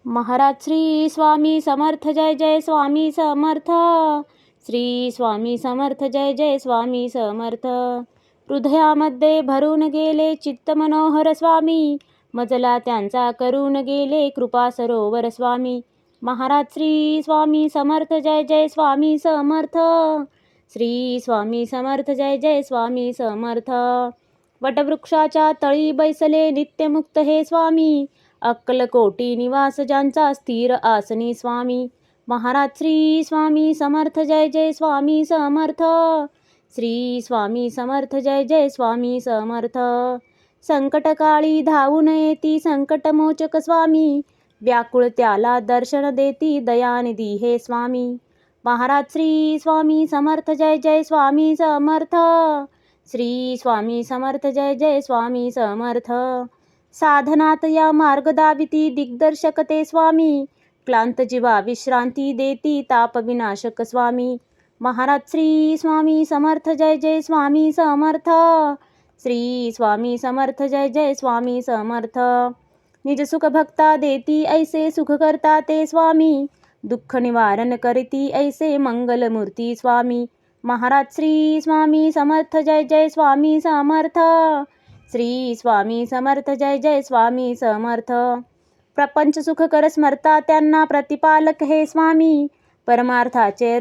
महाराज श्री स्वामी समर्थ जय जय स्वामी समर्थ. श्री स्वामी समर्थ जय जय स्वामी समर्थ. हृदयामध्ये भरून गेले चित्त मनोहर स्वामी, मजला त्यांचा करून गेले कृपा सरोवर स्वामी. महाराज श्री स्वामी समर्थ जय जय स्वामी समर्थ. श्री स्वामी समर्थ जय जय स्वामी समर्थ. वटवृक्षाच्या तळी बैसले नित्यमुक्त हे स्वामी, अक्कलकोटी निवास ज्यांचा स्थिर आसनी स्वामी. महाराज श्री स्वामी समर्थ जय जय स्वामी समर्थ. श्री स्वामी समर्थ जय जय स्वामी समर्थ. संकटकाळी धावून येती संकटमोचक स्वामी, व्याकुळ त्याला दर्शन देती दयानिधी हे स्वामी. महाराज श्री स्वामी समर्थ जय जय स्वामी समर्थ. श्री स्वामी समर्थ जय जय स्वामी समर्थ. साधनात या मार्ग दाविती दिग्दर्शक ते स्वामी, क्लांत जीवा विश्रांती देती ताप विनाशक स्वामी. महाराज श्री स्वामी समर्थ जय जय स्वामी समर्थ. श्री स्वामी समर्थ जय जय स्वामी समर्थ. निज सुख भक्ता देती ऐसे सुख करता ते स्वामी, दुःख निवारण करती ऐसे मंगलमूर्ती स्वामी. महाराज श्री स्वामी समर्थ जय जय स्वामी समर्थ. श्री स्वामी समर्थ जय जय स्वामी समर्थ. प्रपंच सुख कर स्मरता त्यांना प्रतिपालक हे स्वामी, परमार्थाचे